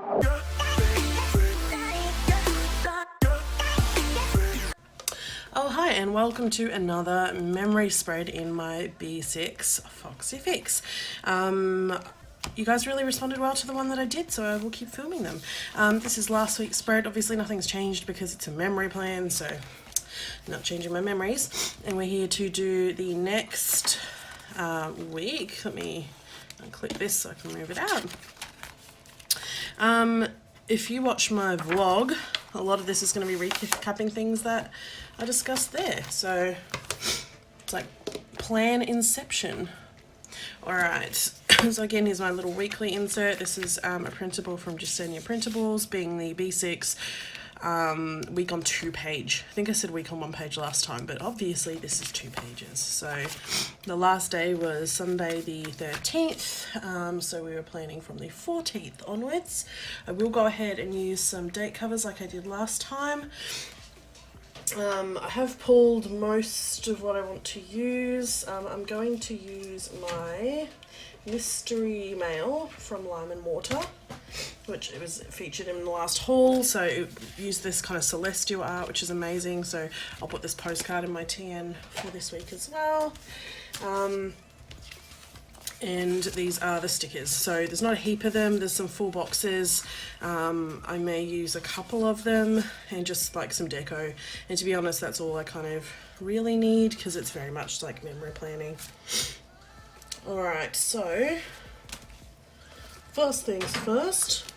Oh hi, and welcome to another memory spread in my B6 Foxy Fix. You guys really responded well to the one that I did, so I will keep filming them. This is last week's spread. Obviously nothing's changed because it's a memory plan, so not changing my memories. And we're here to do the next week. Let me unclip this so I can move it out. If you watch my vlog, a lot of this is going to be recapping things that I discussed there. So it's like plan inception. Alright, so again, here's my little weekly insert. This is a printable from Justenia Printables, being the B6 week on 2 page. I think I said week on 1 page last time, but obviously this is 2 pages. So the last day was Sunday the 13th, so we were planning from the 14th onwards. I will go ahead and use some date covers like I did last time. I have pulled most of what I want to use. I'm going to use my mystery mail from Lime and Mortar, which it was featured in the last haul, so it used this kind of celestial art, which is amazing. So I'll put this postcard in my TN for this week as well. And these are the stickers. So there's not a heap of them, there's some full boxes. I may use a couple of them and just like some deco. And to be honest, that's all I kind of really need because it's very much like memory planning. Alright, so first things first,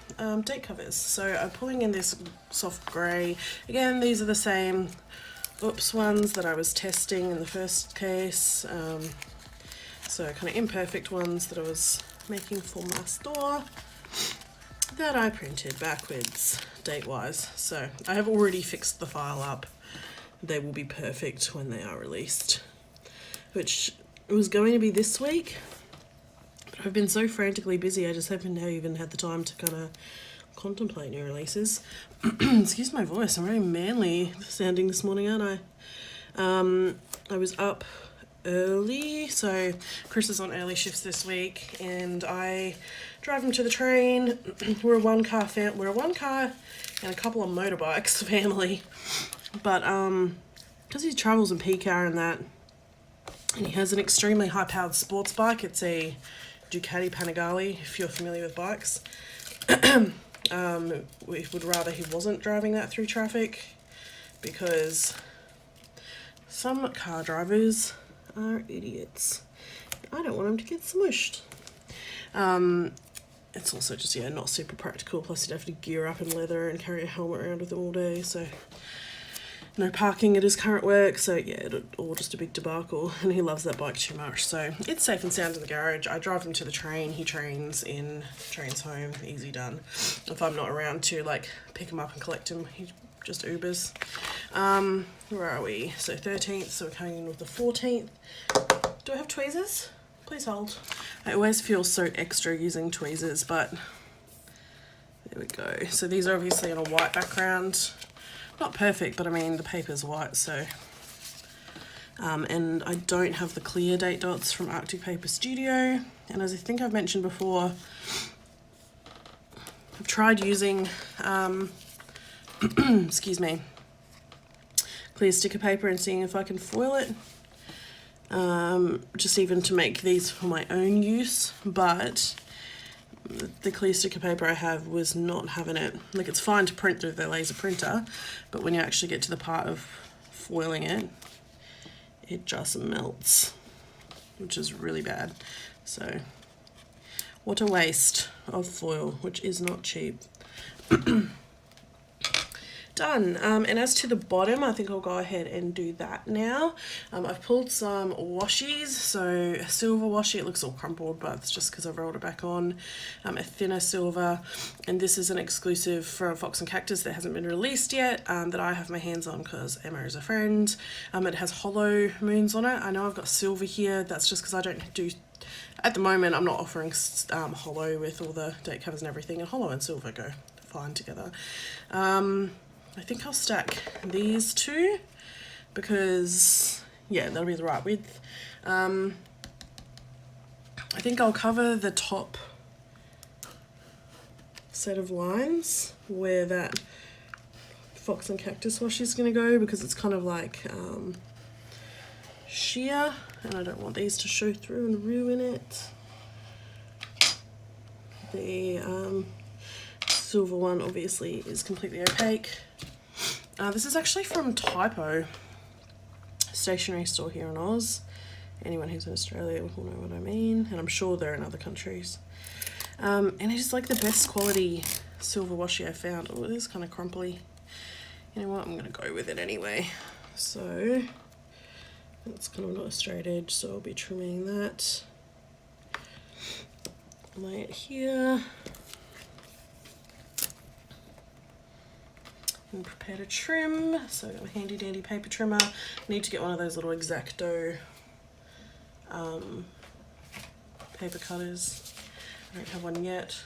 date covers. So I'm pulling in this soft grey. Again, these are the same ones that I was testing in the first case. So kind of imperfect ones that I was making for my store that I printed backwards date-wise. So I have already fixed the file up. They will be perfect when they are released, which was going to be this week. But I've been so frantically busy, I just haven't even had the time to kind of contemplate new releases. Excuse my voice, I'm very manly sounding this morning, aren't I? I was up early, so Chris is on early shifts this week and I drive him to the train. We're a one car and a couple of motorbikes family, but because he travels in P-car and that, and he has an extremely high powered sports bike. It's a Ducati Panigale, if you're familiar with bikes. We would rather he wasn't driving that through traffic because some car drivers are idiots. I don't want him to get smushed. It's also just, yeah, not super practical, plus you'd have to gear up in leather and carry a helmet around with him all day, so no parking at his current work, so yeah, all just a big debacle, and he loves that bike too much, so it's safe and sound in the garage. I drive him to the train, he trains home, easy done. If I'm not around to like pick him up and collect him, he just Ubers. Where are we? So 13th, so we're coming in with the 14th. Do I have tweezers? Please hold. I always feel so extra using tweezers, but there we go. So these are obviously on a white background. Not perfect, but I mean the paper's white, so and I don't have the clear date dots from Arctic Paper Studio, and as I think I've mentioned before, I've tried using excuse me, clear sticker paper and seeing if I can foil it, just even to make these for my own use, but the clear sticker paper I have was not having it. Like, it's fine to print through the laser printer, but when you actually get to the part of foiling it, it just melts, which is really bad. So what a waste of foil, which is not cheap. Done. And as to the bottom, I think I'll go ahead and do that now. I've pulled some washies, so a silver washi. It looks all crumpled, but it's just because I've rolled it back on. A thinner silver, and this is an exclusive from Fox and Cactus that hasn't been released yet, that I have my hands on because Emma is a friend. It has hollow moons on it. I know I've got silver here. That's just because I don't do, at the moment I'm not offering hollow with all the date covers and everything, and hollow and silver go fine together. I think I'll stack these two because, yeah, that'll be the right width. I think I'll cover the top set of lines where that Fox and Cactus washi is going to go, because it's kind of like sheer, and I don't want these to show through and ruin it. The silver one obviously is completely opaque. This is actually from Typo, stationery store here in Oz. Anyone who's in Australia will know what I mean, and I'm sure they're in other countries. And it is like the best quality silver washi I found. Oh, it is kind of crumply. You know what, I'm going to go with it anyway. So it's kind of not a straight edge, so I'll be trimming that. Lay it here. And prepare to trim. So I've got my handy dandy paper trimmer. I need to get one of those little X-Acto paper cutters. I don't have one yet.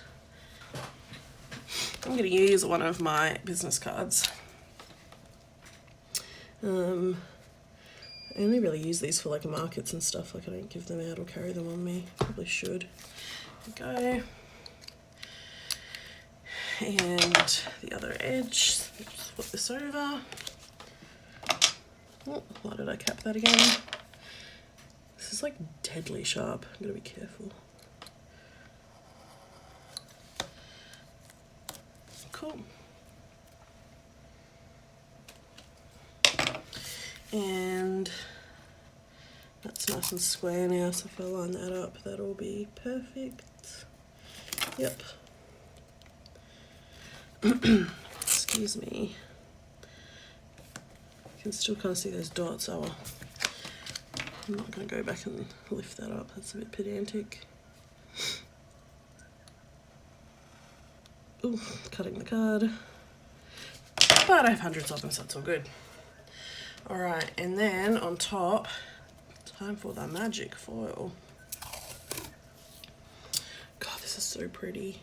I'm going to use one of my business cards. I only really use these for like markets and stuff. Like I don't give them out or carry them on me. Probably should. There we go. And the other edge, just flip this over. Oh, why did I cap that again? This is like deadly sharp. I'm gonna be careful. Cool. And that's nice and square now, so if I line that up, that'll be perfect. Yep. Excuse me. You can still kind of see those dots. Oh, well. I'm not going to go back and lift that up. That's a bit pedantic. Ooh, cutting the card. But I have hundreds of them, so it's all good. Alright, and then on top, time for the magic foil. God, this is so pretty.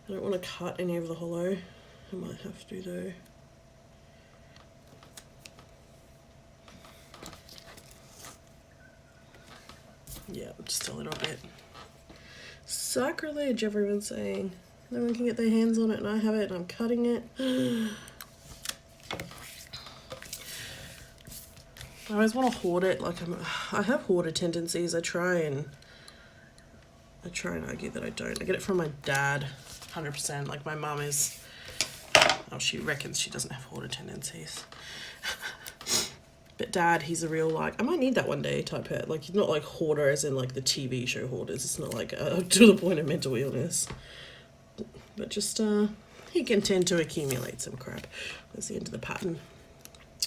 I don't want to cut any of the hollow. I might have to though. Yeah, just a little bit. Sacrilege, everyone's saying. No one can get their hands on it and I have it and I'm cutting it. I always want to hoard it. Like I have hoarder tendencies. I try and argue that I don't. I get it from my dad, 100%. Like my mum is, oh, she reckons she doesn't have hoarder tendencies. But dad, he's a real like, I might need that one day type pet. Like he's not like hoarder as in like the TV show hoarders. It's not like to the point of mental illness. But just he can tend to accumulate some crap. That's the end of the pattern.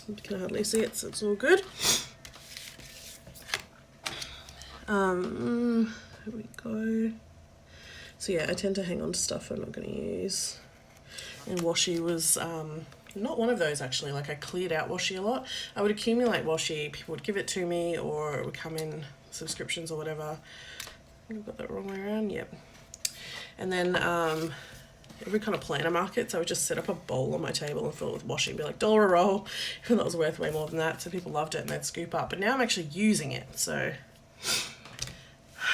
You can hardly see it, so it's all good. Here we go. So yeah, I tend to hang on to stuff I'm not going to use. And washi was not one of those actually. Like I cleared out washi a lot. I would accumulate washi, people would give it to me, or it would come in subscriptions or whatever. I think I've got that wrong way around, yep. And then every kind of planner markets, I would just set up a bowl on my table and fill it with washi and be like, $1 a roll, even though it was worth way more than that. So people loved it and they'd scoop up. But now I'm actually using it, so.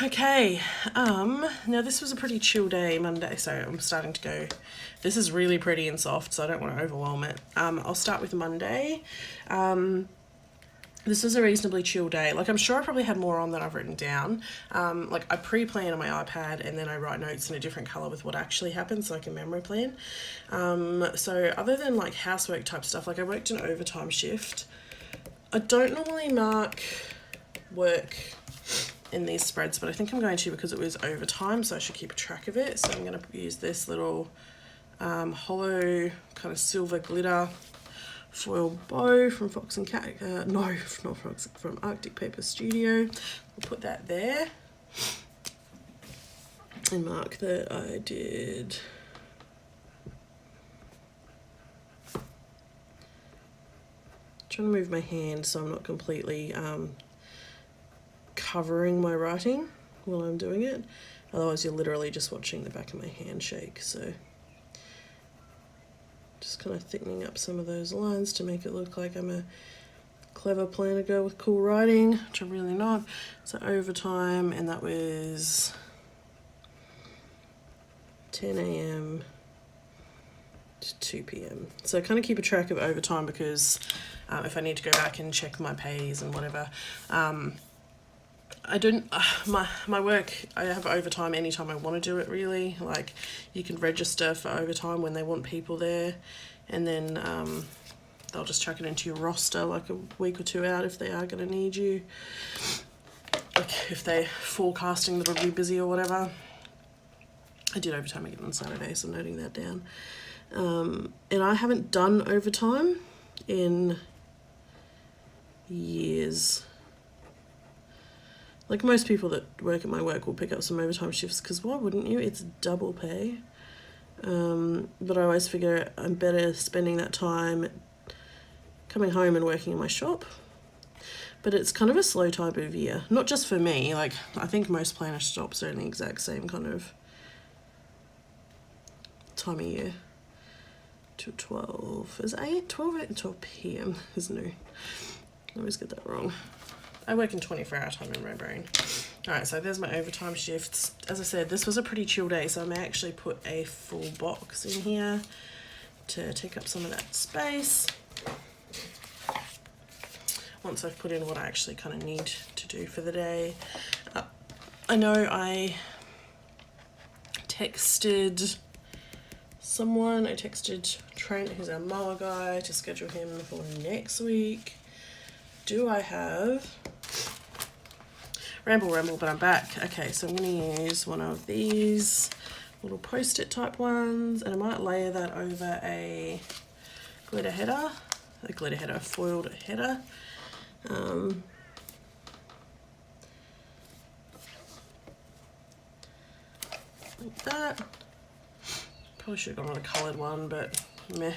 Okay, now this was a pretty chill day, Monday, so I'm starting to go, this is really pretty and soft, so I don't want to overwhelm it. I'll start with Monday. This was a reasonably chill day. Like I'm sure I probably had more on than I've written down. Like I pre-plan on my iPad and then I write notes in a different color with what actually happened so I can memory plan. So other than like housework type stuff, like I worked an overtime shift. I don't normally mark work in these spreads, but I think I'm going to because it was overtime, so I should keep a track of it. So I'm going to use this little hollow kind of silver glitter foil bow from Fox and Cat, no, not Fox, from Arctic Paper Studio. We'll put that there and mark that I did trying to move my hand so I'm not completely covering my writing while I'm doing it, otherwise you're literally just watching the back of my hand shake. So just kind of thickening up some of those lines to make it look like I'm a clever planner girl with cool writing, which I'm really not. So overtime, and that was 10 a.m. to 2 p.m. So I kind of keep a track of overtime because if I need to go back and check my pays and whatever, I don't, my work, I have overtime anytime I want to do it really. Like you can register for overtime when they want people there, and then they'll just chuck it into your roster like a week or two out if they are going to need you. Like if they're forecasting that it'll be busy or whatever. I did overtime again on Saturday, so I'm noting that down. And I haven't done overtime in years. Like most people that work at my work will pick up some overtime shifts because why wouldn't you? It's double pay. But I always figure I'm better spending that time coming home and working in my shop. But it's kind of a slow type of year. Not just for me, like I think most planner shops are in the exact same kind of time of year. Till 12, is 8? 12, 8 and 12 p.m. is new. I always get that wrong. I work in 24-hour time in my brain. Alright, so there's my overtime shifts. As I said, this was a pretty chill day, so I may actually put a full box in here to take up some of that space. Once I've put in what I actually kind of need to do for the day. I know I texted someone, I texted Trent, who's our mower guy, to schedule him for next week. Do I have... Ramble, but I'm back. Okay, so I'm going to use one of these little post-it type ones, and I might layer that over a glitter header, a foiled header. Like that. Probably should have gone on a coloured one, but meh.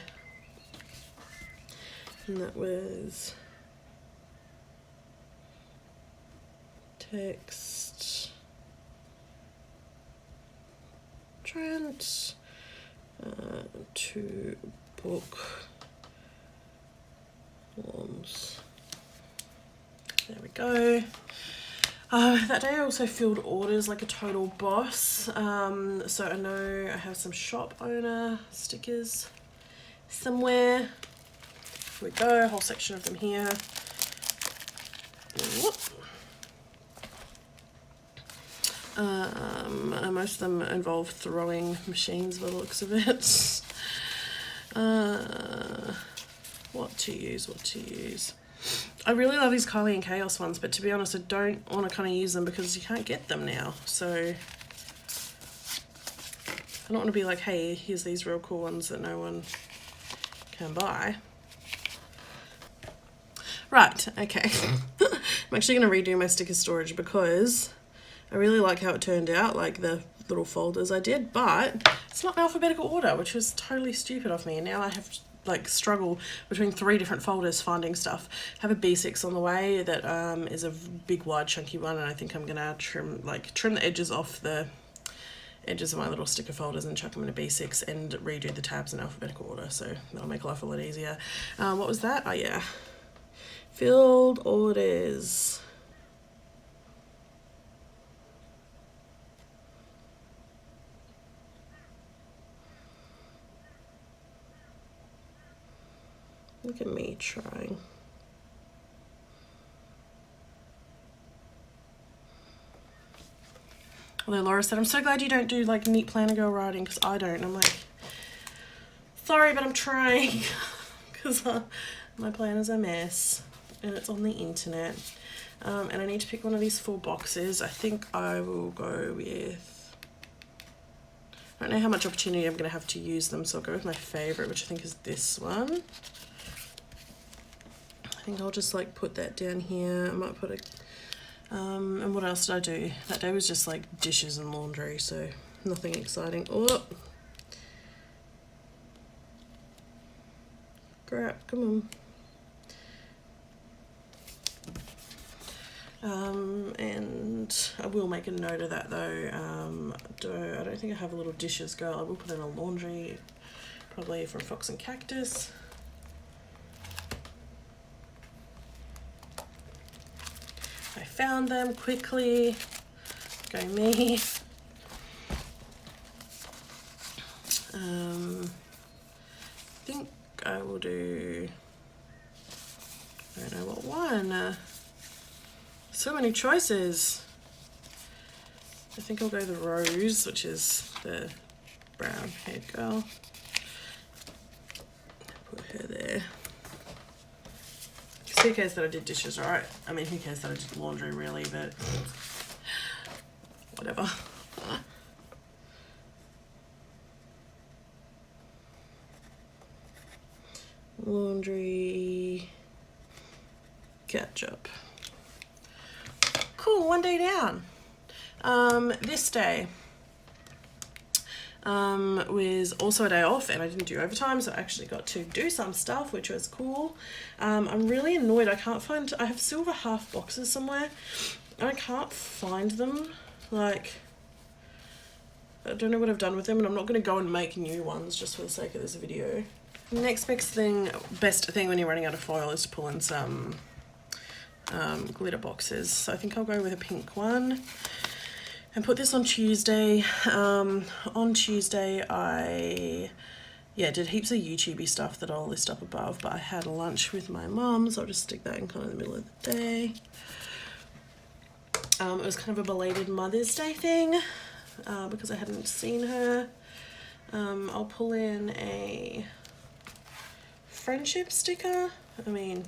And that was text Trent to book forms. There we go. That day I also filled orders like a total boss. So I know I have some shop owner stickers somewhere. Here we go, a whole section of them here. Whoop. Most of them involve throwing machines by the looks of it. What to use. I really love these Kylie and Chaos ones, but to be honest, I don't want to kind of use them because you can't get them now. So I don't want to be like, hey, here's these real cool ones that no one can buy. Right, okay. I'm actually going to redo my sticker storage because I really like how it turned out, like the little folders I did, but it's not in alphabetical order, which was totally stupid of me. And now I have to like struggle between 3 different folders finding stuff. I have a B6 on the way that is a big wide chunky one, and I think I'm gonna trim the edges off the edges of my little sticker folders and chuck them in a B6 and redo the tabs in alphabetical order, so that'll make life a lot easier. What was that? Oh yeah, filled orders. Look at me trying. Although Laura said, I'm so glad you don't do like neat planner girl writing, because I don't. And I'm like, sorry, but I'm trying. Because my planner's a mess and it's on the internet. And I need to pick one of these 4 boxes. I think I will go with, I don't know how much opportunity I'm going to have to use them, so I'll go with my favourite, which I think is this one. I think I'll just like put that down here. I might put a, and what else did I do? That day was just like dishes and laundry, so nothing exciting. Oh, crap, come on. And I will make a note of that though. I don't think I have a little dishes girl. I will put in a laundry, probably from Fox and Cactus. I found them quickly. Go me. I think I will do, I don't know what one. So many choices. I think I'll go the Rose, which is the brown haired girl. Put her there. Who cares that I did dishes, right? I mean, who cares that I did laundry, really, but whatever. Laundry, ketchup. Cool, one day down. This day was also a day off, and I didn't do overtime, so I actually got to do some stuff, which was cool. I'm really annoyed. I have silver half boxes somewhere, and I can't find them. Like, I don't know what I've done with them, and I'm not going to go and make new ones just for the sake of this video. Next best thing when you're running out of foil is to pull in some glitter boxes. So I think I'll go with a pink one and put this on Tuesday. On Tuesday I did heaps of YouTubey stuff that I'll list up above, but I had lunch with my mum, so I'll just stick that in kind of the middle of the day. It was kind of a belated Mother's Day thing because I hadn't seen her. I'll pull in a friendship sticker. I mean,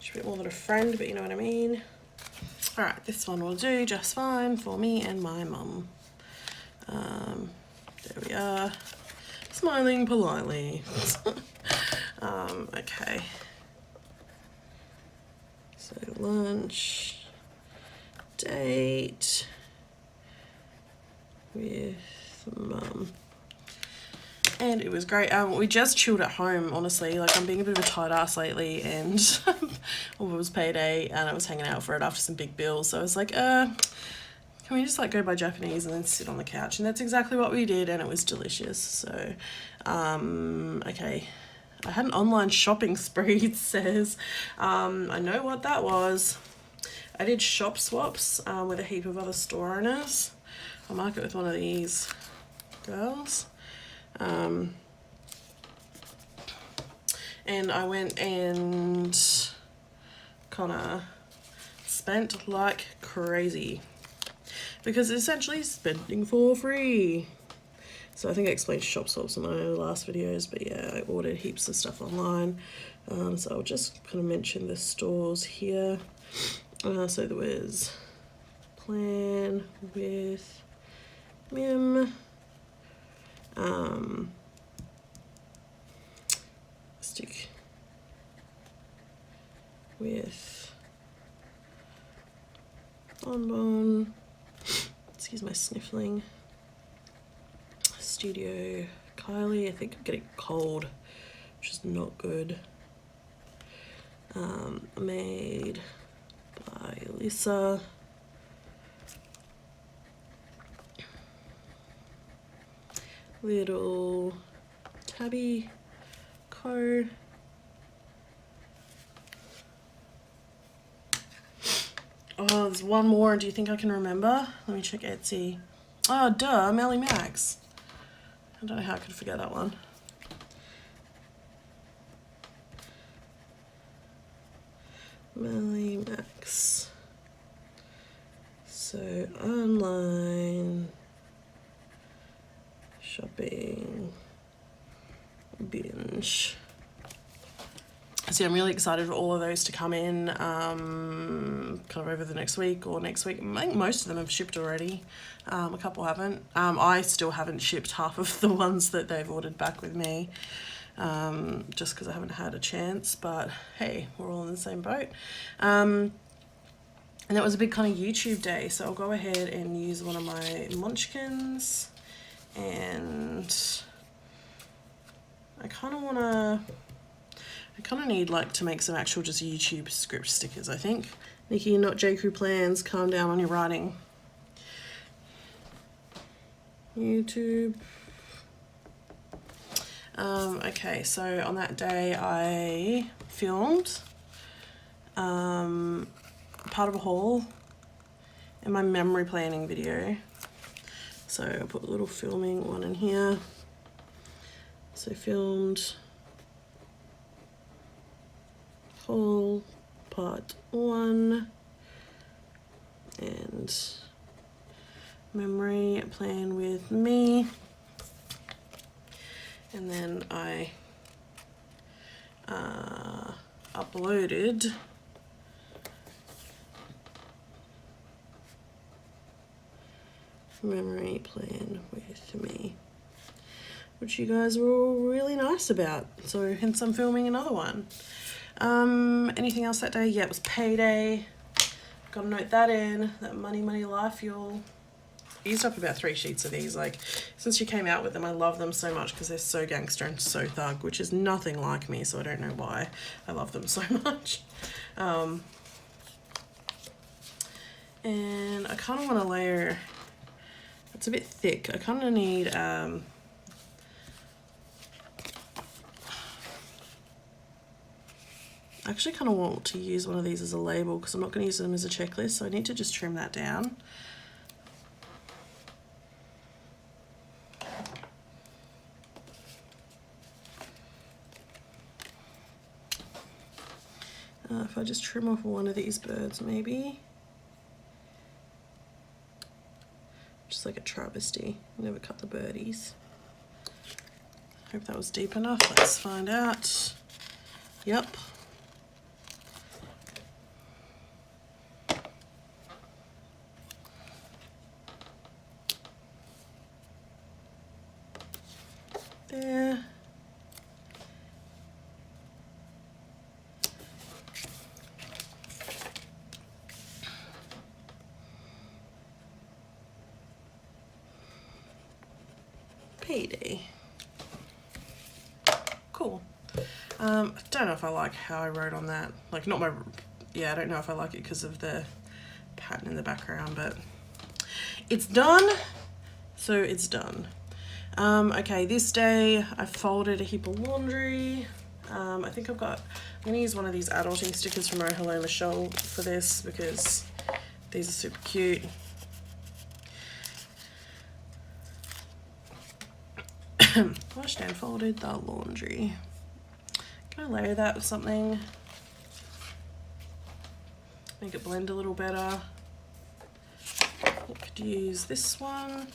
she's a bit more than a friend, but you know what I mean. Alright, this one will do just fine for me and my mum. There we are. Smiling politely. Okay. So lunch, date with mum. And it was great. We just chilled at home, honestly. Like, I'm being a bit of a tight ass lately, and well, it was payday and I was hanging out for it after some big bills. So I was like, can we just like go buy Japanese and then sit on the couch? And that's exactly what we did, and it was delicious. So, okay. I had an online shopping spree, it says. I know what that was. I did shop swaps with a heap of other store owners. I'll mark it with one of these girls. And I went and kind of spent like crazy because it's essentially spending for free. So I think I explained shop swaps in my last videos, but yeah, I ordered heaps of stuff online. So I'll just kind of mention the stores here. So there was Plan with Mim. Stick with Bonbon. Excuse my sniffling. Studio Kylie. I think I'm getting cold, which is not good. Made by Lisa. Little Tabby Co. Oh, there's one more. Do you think I can remember? Let me check Etsy. Oh, duh, Melly Max. I don't know how I could forget that one. Melly Max. So, online shopping binge. So I'm really excited for all of those to come in kind of over the next week or next week. I think most of them have shipped already. A couple haven't. I still haven't shipped half of the ones that they've ordered back with me, just because I haven't had a chance. But hey, we're all in the same boat. And that was a big kind of YouTube day, so I'll go ahead and use one of my munchkins. And I kind of need like to make some actual just YouTube script stickers, I think. Nikki, not JQ plans, calm down on your writing. YouTube. Okay, so on that day I filmed part of a haul in my memory planning video. So I'll put a little filming one in here. So filmed whole part 1 and memory plan with me, and then I uploaded memory plan with me, which you guys were all really nice about, so hence I'm filming another one. Anything else that day? Yeah, it was payday. Gotta note that in, that money life, y'all. I used up about 3 sheets of these. Like, since she came out with them, I love them so much because they're so gangster and so thug, which is nothing like me, so I don't know why I love them so much. And I kind of want to layer, it's a bit thick. I kind of need I actually kind of want to use one of these as a label because I'm not going to use them as a checklist, so I need to just trim that down. If I just trim off one of these birds, maybe. Just like a travesty. Never cut the birdies. Hope that was deep enough. Let's find out. Yep. There. Payday. Cool. I don't know if I like how I wrote on that. Like, not my, yeah, I don't know if I like it because of the pattern in the background, but it's done. So it's done. Okay, this day I folded a heap of laundry. I think I'm gonna use one of these adulting stickers from Oh Hello Michelle for this because these are super cute. Washed and folded the laundry. Can I layer that with something? Make it blend a little better. I could use this one.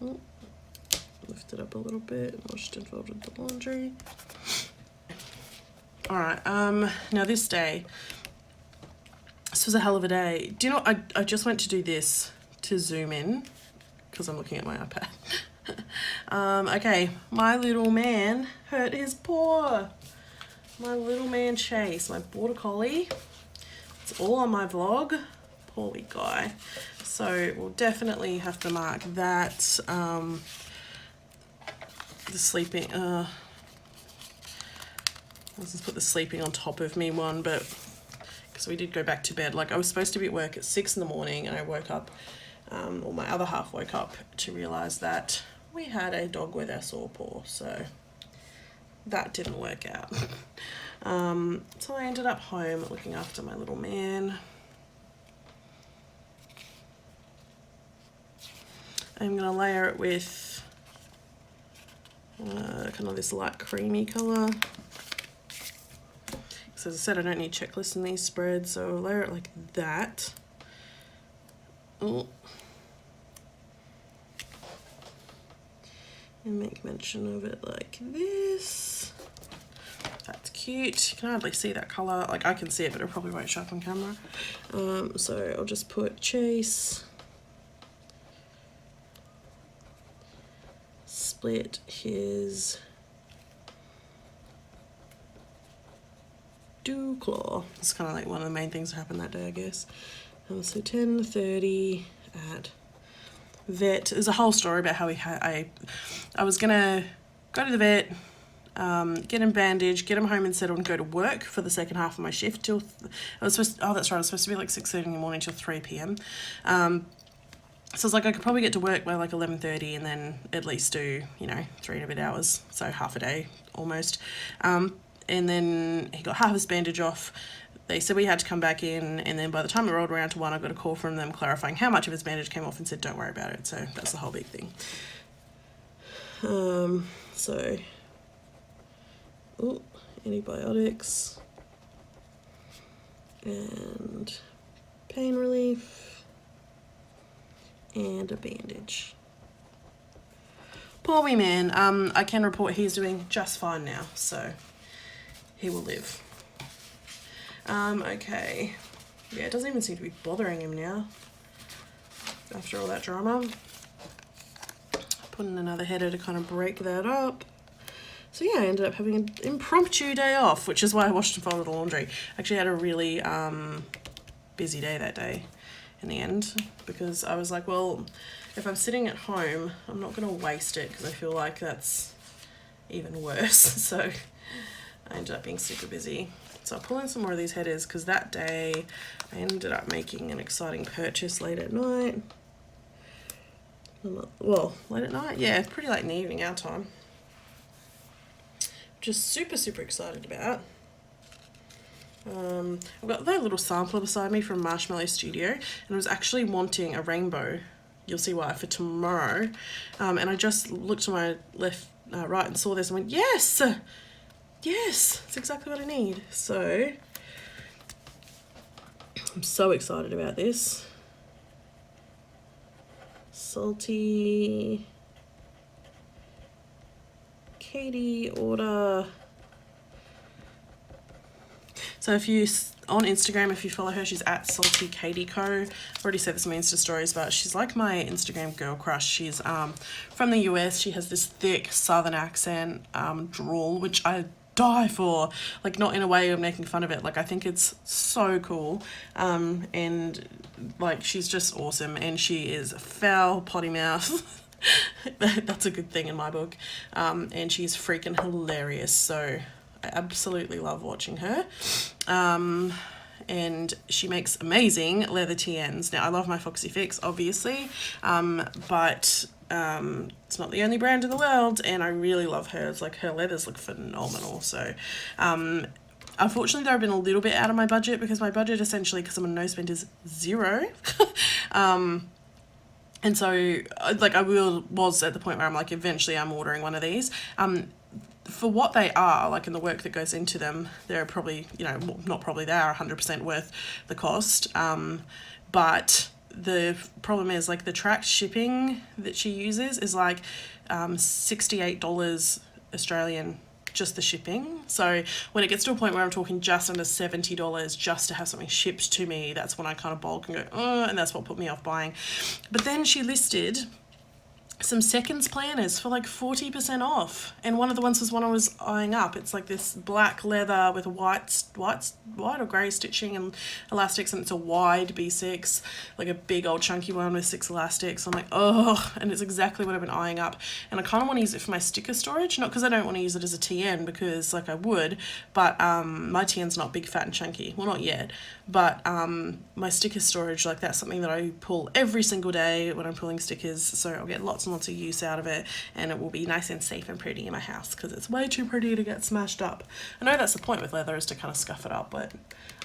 Oh, lift it up a little bit. Washed and folded the laundry. All right, now this day, this was a hell of a day. Do you know, I just went to do this to zoom in because I'm looking at my iPad. Okay, my little man hurt his paw. My little man Chase, my border collie. It's all on my vlog. Poor wee guy. So we'll definitely have to mark that. The sleeping, let's just put the sleeping on top of me one, but because we did go back to bed. Like, I was supposed to be at work at 6 in the morning and I woke up, or my other half woke up to realise that we had a dog with a sore paw, so that didn't work out. So I ended up home looking after my little man. I'm gonna layer it with kind of this light creamy colour. So as I said, I don't need checklists in these spreads, so I'll layer it like that. Oh. And make mention of it like this. That's cute. You can hardly see that colour. Like, I can see it, but it probably won't show up on camera. So I'll just put Chase. Split his dew claw. It's kind of like one of the main things that happened that day, I guess. So 10:30 at vet. There's a whole story about how I was gonna go to the vet, get him bandaged, get him home and settled, and go to work for the second half of my shift till I was supposed to, oh that's right, I was supposed to be like 6:30 in the morning till 3 p.m. So it's like I could probably get to work by like 11:30 and then at least do, you know, 3 and a bit hours, so half a day almost. and then he got half his bandage off. They said we had to come back in, and then by the time it rolled around to 1, I got a call from them clarifying how much of his bandage came off and said don't worry about it. So that's the whole big thing. So, antibiotics and pain relief and a bandage. Poor wee man. I can report he's doing just fine now, so he will live. Okay. Yeah, it doesn't even seem to be bothering him now after all that drama. Put in another header to kind of break that up. So yeah, I ended up having an impromptu day off, which is why I washed and folded the laundry. Actually had a really busy day that day in the end, because I was like, well, if I'm sitting at home, I'm not going to waste it, because I feel like that's even worse. So I ended up being super busy. So I'll pull in some more of these headers, because that day I ended up making an exciting purchase late at night. Well, late at night? Yeah, pretty late in the evening, our time. Just super, super excited about. I've got that little sampler beside me from Marshmallow Studio, and I was actually wanting a rainbow. You'll see why, for tomorrow. And I just looked to my right and saw this and went, yes! Yes, that's exactly what I need. So I'm so excited about this. Salty Katie order. So if you on Instagram, if you follow her, she's at Salty Katie Co. I've already said this in my Insta stories, but she's like my Instagram girl crush. She's from the US. She has this thick southern accent, drawl, which I die for. Like, not in a way of making fun of it. Like, I think it's so cool. And like, she's just awesome, and she is foul potty mouth. That's a good thing in my book. And she's freaking hilarious. So I absolutely love watching her. And she makes amazing leather TNs. Now, I love my Foxy Fix, obviously, but it's not the only brand in the world, and I really love hers. Like, her leathers look phenomenal. So unfortunately, I've been a little bit out of my budget, because my budget essentially, because I'm a no spend, is zero. And so, like, I was at the point where I'm like, eventually I'm ordering one of these. For what they are, like, in the work that goes into them, they're probably, you know, not probably, they are 100% worth the cost. But the problem is, like, the tracked shipping that she uses is like $68 Australian, just the shipping. So when it gets to a point where I'm talking just under $70 just to have something shipped to me, that's when I kind of balk and go, oh, and that's what put me off buying. But then she listed some seconds planners for like 40% off, and one of the ones was one I was eyeing up. It's like this black leather with white or grey stitching and elastics, and it's a wide B6, like a big old chunky one with 6 elastics. I'm like, oh, and it's exactly what I've been eyeing up, and I kind of want to use it for my sticker storage, not because I don't want to use it as a TN, because like I would, but my TN's not big, fat and chunky, well, not yet, but my sticker storage, like, that's something that I pull every single day when I'm pulling stickers, so I'll get lots and lots of use out of it, and it will be nice and safe and pretty in my house, because it's way too pretty to get smashed up. I know that's the point with leather, is to kind of scuff it up, but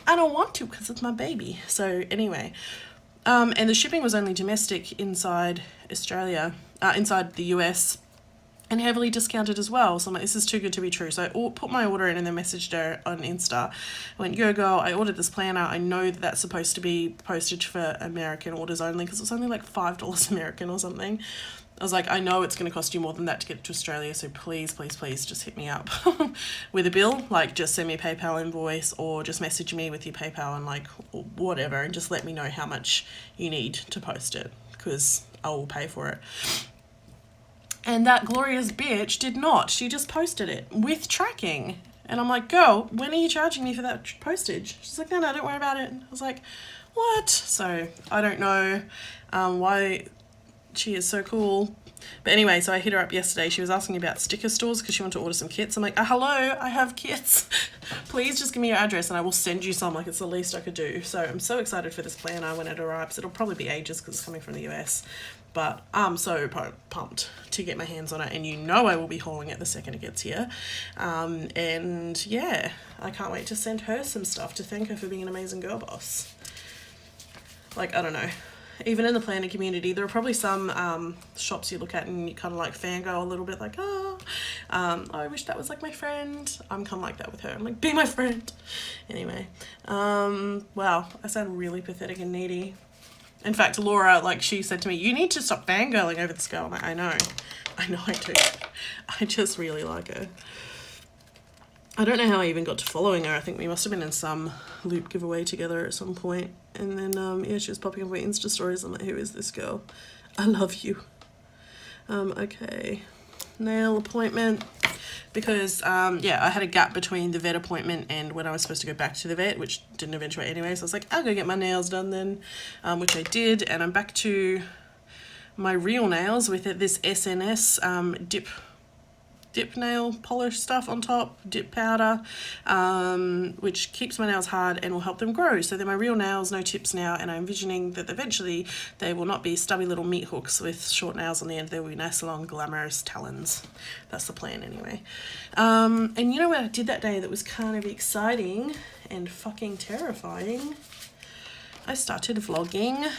I don't want to, because it's my baby. So anyway, and the shipping was only domestic inside Australia, inside the US, and heavily discounted as well. So I'm like, this is too good to be true. So I put my order in and then messaged her on Insta. I went, yo girl, I ordered this planner. I know that that's supposed to be postage for American orders only, because it's only like $5 American or something. I was like, I know it's going to cost you more than that to get to Australia, so please, please, please just hit me up with a bill. Like, just send me a PayPal invoice, or just message me with your PayPal and like whatever, and just let me know how much you need to post it, because I will pay for it. And that glorious bitch did not. She just posted it with tracking. And I'm like, girl, when are you charging me for that postage? She's like, no, don't worry about it. I was like, what? So I don't know why She is so cool. But anyway, so I hit her up yesterday. She was asking about sticker stores because she wanted to order some kits. I'm like, hello, I have kits. Please just give me your address and I will send you some. Like, it's the least I could do. So I'm so excited for this planner when it arrives. It'll probably be ages because it's coming from the US. But I'm so pumped to get my hands on it. And you know I will be hauling it the second it gets here. And yeah, I can't wait to send her some stuff to thank her for being an amazing girl boss. Like, I don't know. Even in the planner community, there are probably some shops you look at and you kind of like fangirl a little bit, like, oh, I wish that was like my friend. I'm kind of like that with her. I'm like, be my friend. Anyway, wow, I sound really pathetic and needy. In fact, Laura, like, she said to me, you need to stop fangirling over this girl. I'm like, I know I do. I just really like her. I don't know how I even got to following her. I think we must have been in some loop giveaway together at some point. And then, yeah, she was popping up my Insta stories. I'm like, who is this girl? I love you. Okay. Nail appointment. Because, yeah, I had a gap between the vet appointment and when I was supposed to go back to the vet, which didn't eventuate anyway. So I was like, I'll go get my nails done then, which I did. And I'm back to my real nails with this SNS dip nail polish stuff on top, dip powder, which keeps my nails hard and will help them grow. So they're my real nails, no tips now, and I'm envisioning that eventually they will not be stubby little meat hooks with short nails on the end. They will be nice long glamorous talons. That's the plan anyway. And you know what I did that day that was kind of exciting and fucking terrifying? I started vlogging.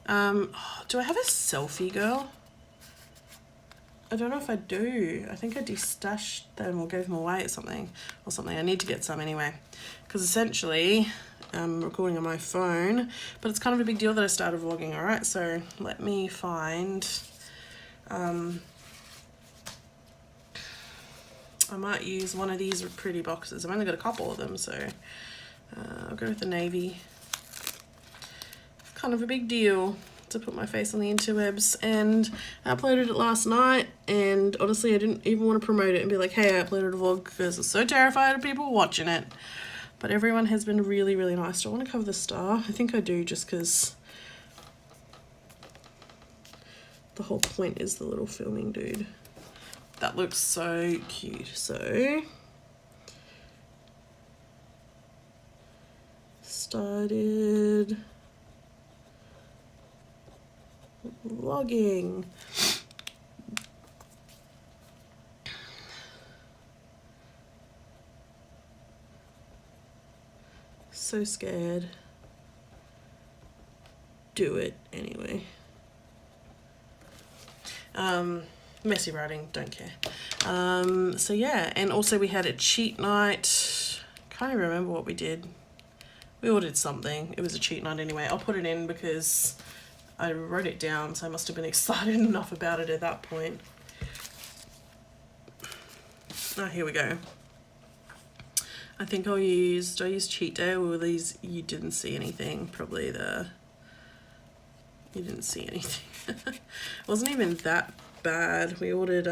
Do I have a selfie, girl? I don't know if I do. I think I destashed them or gave them away or something. I need to get some anyway. Because essentially, I'm recording on my phone. But it's kind of a big deal that I started vlogging, alright? So let me find... I might use one of these pretty boxes. I've only got a couple of them, so... I'll go with the navy. It's kind of a big deal to put my face on the interwebs, and I uploaded it last night, and honestly I didn't even want to promote it and be like, hey, I uploaded a vlog, because I was so terrified of people watching it. But everyone has been really, really nice. Do I want to cover the star? I think I do, just because the whole point is the little filming dude. That looks so cute. So started vlogging. So scared. Do it anyway. Messy writing, don't care. So yeah, and also we had a cheat night. Can't even remember what we did. We ordered something. It was a cheat night anyway. I'll put it in because I wrote it down, so I must have been excited enough about it at that point. Oh, here we go. I think I'll use, do I use cheat day, or were these, you didn't see anything? Probably you didn't see anything. It wasn't even that bad. We ordered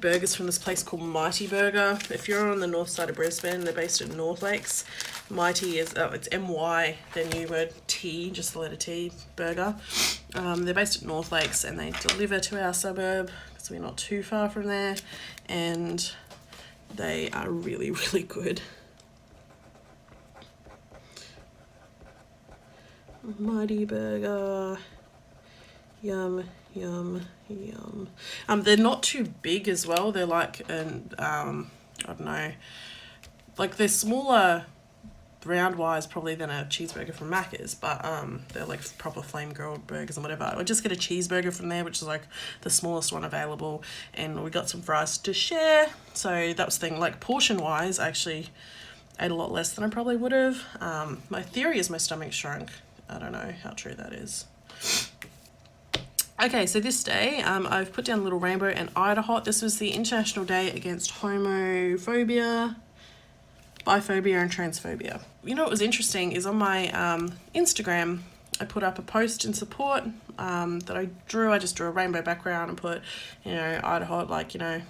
burgers from this place called Mighty Burger. If you're on the north side of Brisbane, they're based at North Lakes. Mighty is, it's M-Y, their new word, T, just the letter T, burger. They're based at North Lakes, and they deliver to our suburb, because we're not too far from there, and they are really, really good. Mighty Burger. Yum, yum, yum. They're not too big as well. They're like, I don't know, like they're smaller round-wise probably than a cheeseburger from Macca's, but they're like proper flame-grilled burgers and whatever. I just get a cheeseburger from there, which is like the smallest one available, and we got some fries to share. So that was the thing. Like portion-wise, I actually ate a lot less than I probably would have. My theory is my stomach shrunk. I don't know how true that is. Okay, so this day, I've put down a little rainbow and Idaho. This was the International Day Against Homophobia, Biphobia and Transphobia. You know what was interesting is on my Instagram, I put up a post in support that I drew. I just drew a rainbow background and put, you know, Idaho, like, you know,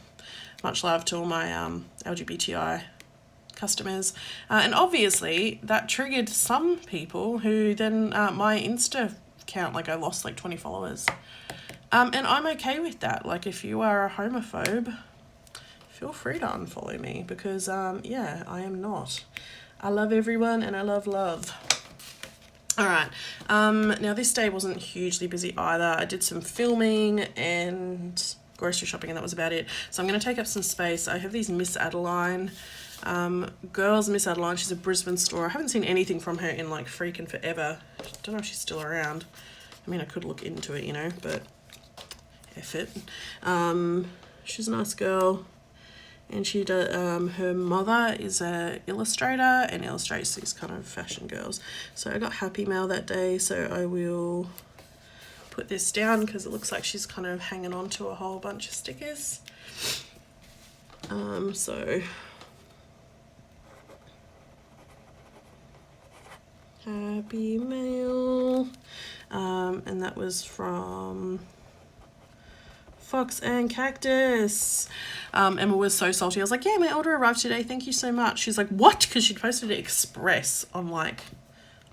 much love to all my LGBTI customers. And obviously that triggered some people who then my Insta account, like I lost like 20 followers. And I'm okay with that. Like if you are a homophobe, feel free to unfollow me because yeah, I am not. I love everyone and I love love. All right, now this day wasn't hugely busy either. I did some filming and grocery shopping and that was about it. So I'm going to take up some space. I have these Miss Adeline girls. Miss Adeline, she's a Brisbane store. I haven't seen anything from her in like freaking forever. Don't know if she's still around. I mean, I could look into it, you know, but F it. She's a nice girl. And she does, her mother is a illustrator and illustrates these kind of fashion girls. So I got Happy Mail that day, so I will put this down because it looks like she's kind of hanging on to a whole bunch of stickers. So Happy Mail, and that was from Fox and Cactus. Emma was so salty. I was like, yeah, my order arrived today. Thank you so much. She's like, what? Because she'd posted it express on like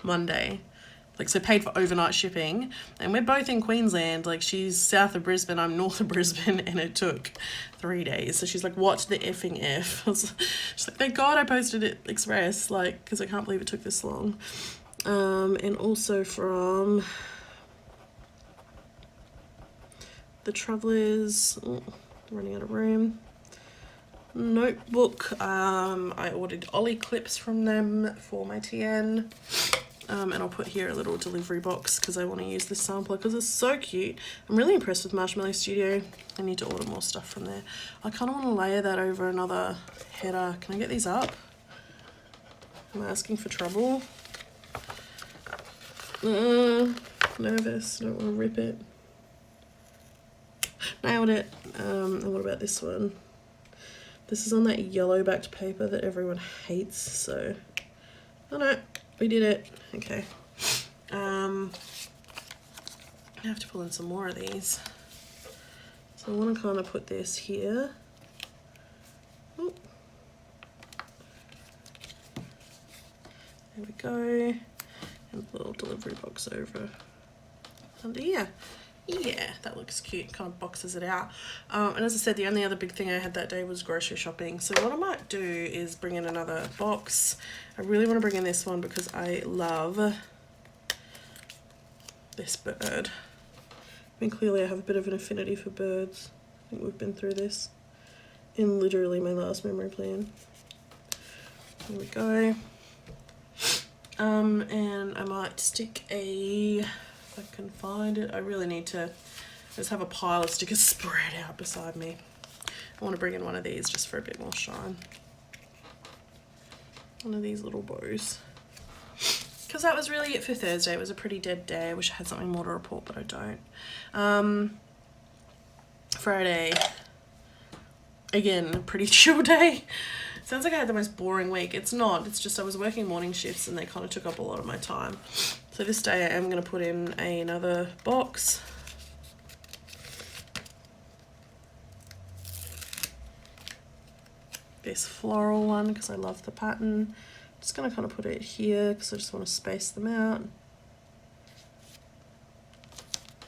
Monday. Like, so paid for overnight shipping. And we're both in Queensland. Like, she's south of Brisbane. I'm north of Brisbane. And it took 3 days. So she's like, what the effing F? She's like, thank God I posted it express. Like, because I can't believe it took this long. And also from the Travellers, running out of room, notebook. I ordered Ollie clips from them for my TN, and I'll put here a little delivery box because I want to use this sampler because it's so cute. I'm really impressed with Marshmallow Studio. I need to order more stuff from there. I kind of want to layer that over another header. Can I get these up? I'm asking for trouble. Nervous, don't want to rip it. Nailed it. And what about this one? This is on that yellow backed paper that everyone hates, so oh no, we did it. Okay. I have to pull in some more of these. So I want to kind of put this here. Ooh. There we go. And a little delivery box over under here. Yeah, that looks cute, kind of boxes it out. And as I said, the only other big thing I had that day was grocery shopping. So what I might do is bring in another box. I really want to bring in this one because I love this bird. I mean, clearly I have a bit of an affinity for birds. I think we've been through this in literally my last memory plan. There we go. And I might stick a, if I can find it, I really need to just have a pile of stickers spread out beside me. I want to bring in one of these just for a bit more shine. One of these little bows. Because that was really it for Thursday. It was a pretty dead day. I wish I had something more to report, but I don't. Friday, again, a pretty chill day. Sounds like I had the most boring week. It's not. It's just I was working morning shifts and they kind of took up a lot of my time. So this day I am going to put in another box. This floral one because I love the pattern. Just going to kind of put it here because I just want to space them out.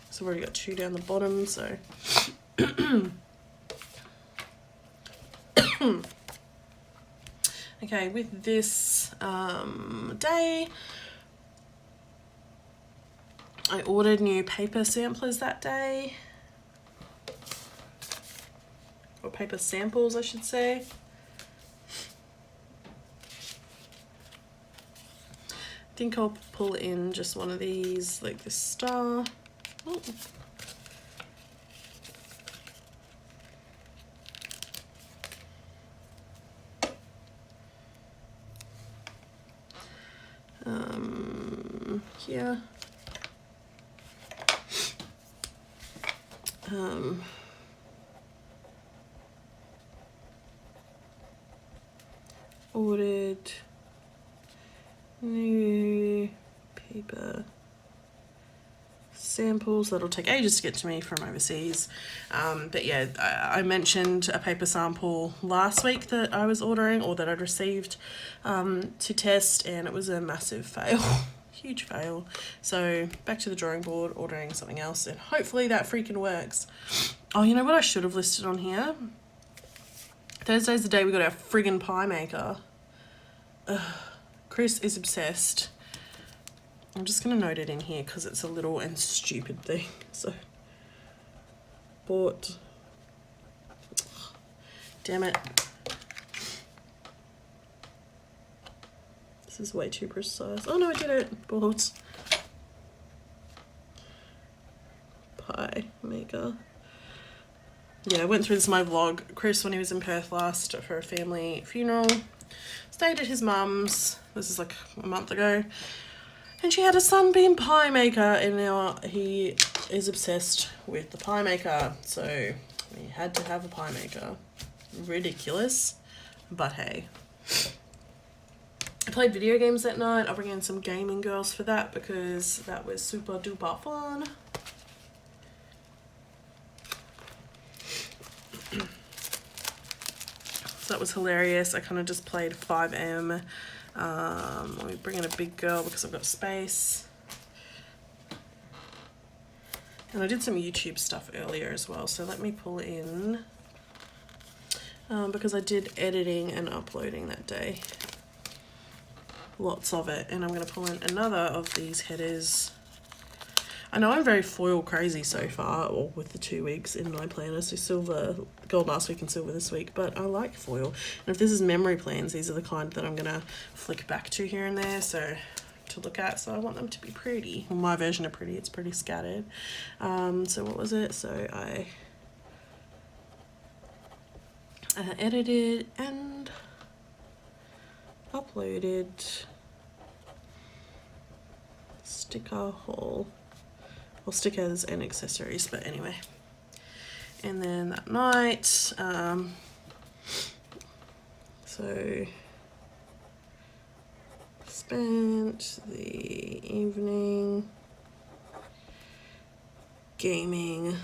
So I've already got 2 down the bottom, so okay, with this day, I ordered new paper samplers that day, or paper samples I should say. I think I'll pull in just one of these, like this star. Ooh. Here. Ordered new paper samples. That'll take ages to get to me from overseas. But yeah, I mentioned a paper sample last week that I was ordering or that I'd received to test, and it was a massive fail. huge fail. So back to the drawing board, ordering something else, and hopefully that freaking works. Oh, you know what I should have listed on here? Thursday's the day we got our friggin' pie maker. Ugh. Chris is obsessed. I'm just going to note it in here because it's a little and stupid thing. So, bought. Damn it. This is way too precise. Oh no, I did it. Bought pie maker. Yeah, I went through this in my vlog. Chris, when he was in Perth last for a family funeral, stayed at his mum's. This is like a month ago. And she had a sunbeam pie maker, and now he is obsessed with the pie maker. So we had to have a pie maker. Ridiculous, but hey. I played video games that night. I'll bring in some gaming girls for that because that was super duper fun. So that was hilarious. I kind of just played 5M. Let me bring in a big girl because I've got space. And I did some YouTube stuff earlier as well. So let me pull in, because I did editing and uploading that day. Lots of it. And I'm going to pull in another of these headers. I know I'm very foil crazy so far, or with the 2 weeks in my planner. So silver, gold last week and silver this week, but I like foil. And if this is memory plans, these are the kind that I'm gonna flick back to here and there, so to look at. So I want them to be pretty. Well, my version of pretty, it's pretty scattered. So what was it? So I edited and uploaded sticker haul. Well, stickers and accessories, but anyway. And then that night, so spent the evening gaming,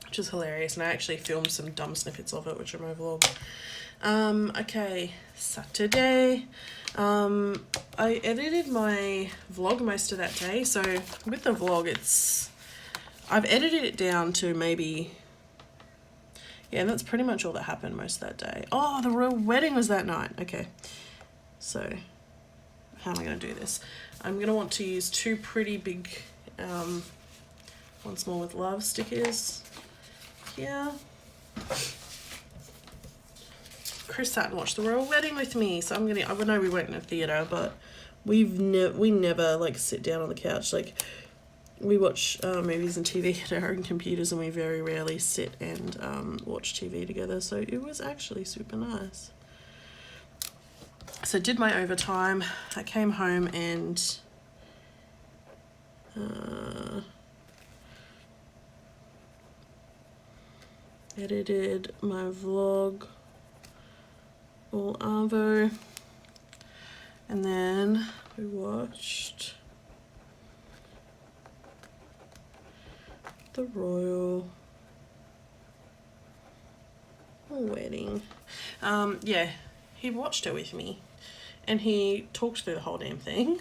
which is hilarious, and I actually filmed some dumb snippets of it, which are my vlog. Okay, Saturday. I edited my vlog most of that day. So with the vlog, I've edited it down to maybe, yeah, that's pretty much all that happened most of that day. Oh, the royal wedding was that night. Okay. So how am I going to do this? I'm going to want to use 2 pretty big, Once More with Love stickers here. Chris sat and watched the royal wedding with me, so I know we weren't in a theatre, but we never like sit down on the couch. Like, we watch movies and TV at our own computers, and we very rarely sit and watch TV together, so it was actually super nice. So did my overtime. I came home and edited my vlog, all Arvo, and then we watched the royal wedding. Yeah, he watched it with me and he talked through the whole damn thing,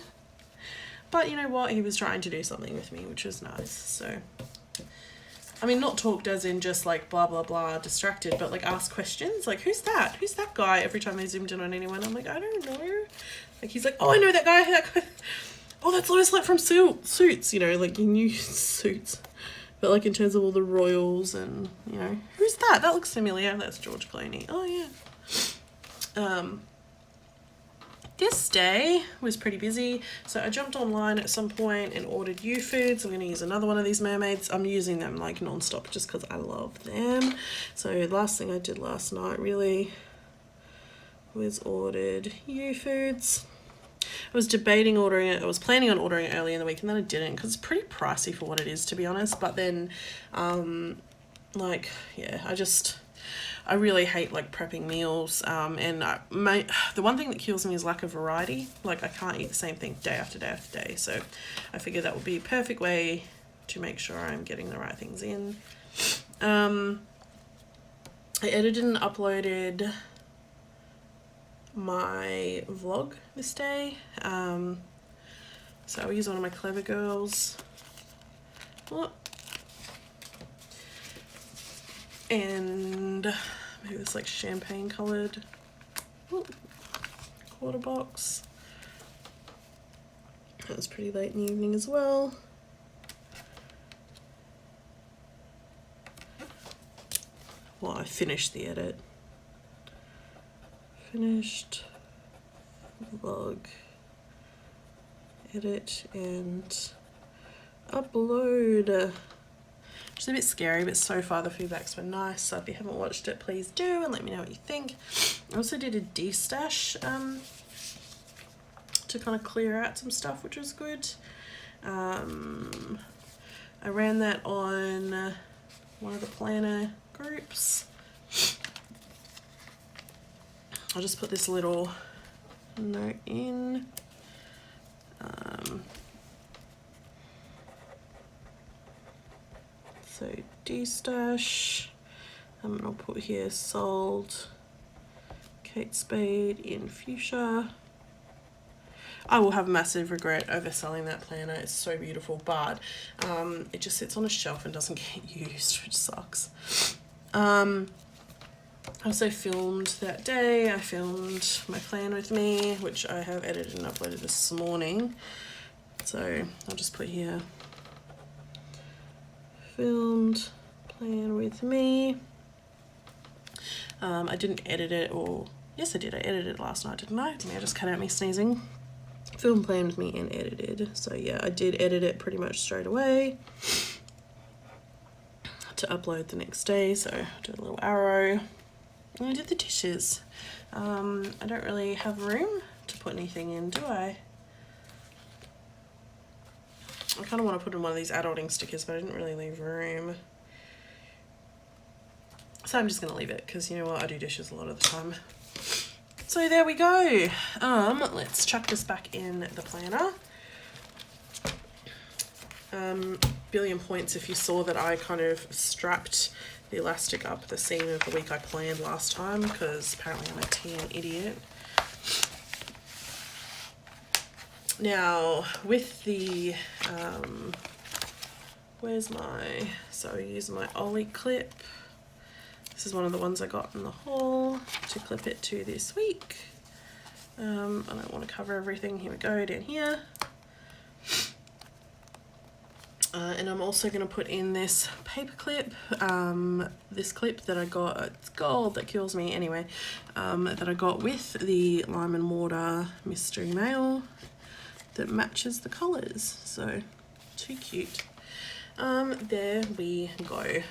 but you know what, he was trying to do something with me, which was nice. So I mean, not talked as in just like blah, blah, blah, distracted, but like ask questions. Like, who's that? Who's that guy? Every time they zoomed in on anyone, I'm like, I don't know. Like, he's like, oh, I know that guy. That guy. Oh, that's Lois like from Suits, you know, like he knew Suits. But like in terms of all the royals and, you know, who's that? That looks familiar. That's George Clooney. Oh, yeah. This day was pretty busy, so I jumped online at some point and ordered U-Foods. I'm going to use another one of these mermaids. I'm using them like non-stop just because I love them. So last thing I did last night really was ordered U-Foods. I was debating ordering it. I was planning on ordering it early in the week, and then I didn't because it's pretty pricey for what it is, to be honest. But then, like, yeah, I really hate like prepping meals, and the one thing that kills me is lack of variety. Like, I can't eat the same thing day after day after day, so I figured that would be a perfect way to make sure I'm getting the right things in. I edited and uploaded my vlog this day. So I'll use one of my Clever Girls. Oh. And maybe this like champagne coloured quarter box. That was pretty late in the evening as well. Well, I finished the edit. Finished vlog, edit and upload. Which is a bit scary, but so far the feedback's been nice. So if you haven't watched it, please do and let me know what you think. I also did a destash to kind of clear out some stuff, which was good. I ran that on one of the planner groups. I'll just put this little note in. So destash, and I'll put here sold Kate Spade in fuchsia. I will have massive regret over selling that planner. It's so beautiful, but it just sits on a shelf and doesn't get used, which sucks. I also filmed that day. I filmed my plan with me, which I have edited and uploaded this morning. So I'll just put here, filmed plan with me. I didn't edit it, or yes I did, I edited it last night, didn't I? Let me just cut out me sneezing. Film plan with me and edited. So yeah, I did edit it pretty much straight away to upload the next day. So I did a little arrow and I did the dishes. I don't really have room to put anything in, do I? I kind of want to put in one of these adulting stickers, but I didn't really leave room. So I'm just going to leave it because, you know what, I do dishes a lot of the time. So there we go. Let's chuck this back in the planner. Billion points if you saw that I kind of strapped the elastic up the seam of the week I planned last time, because apparently I'm a teen idiot. Now with the so I use my Ollie clip. This is one of the ones I got in the haul to clip it to this week. I don't want to cover everything. Here we go, down here. And I'm also going to put in this paper clip, this clip that I got, it's gold, that kills me anyway, that I got with the Lime and Water Mystery Mail that matches the colours. So, too cute. There we go.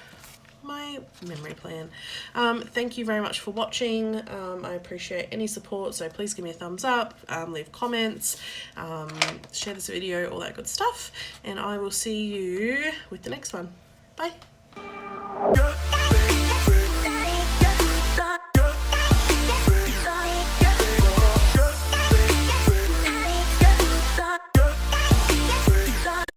My memory plan. Thank you very much for watching. I appreciate any support, so please give me a thumbs up, leave comments, share this video, all that good stuff, and I will see you with the next one. Bye.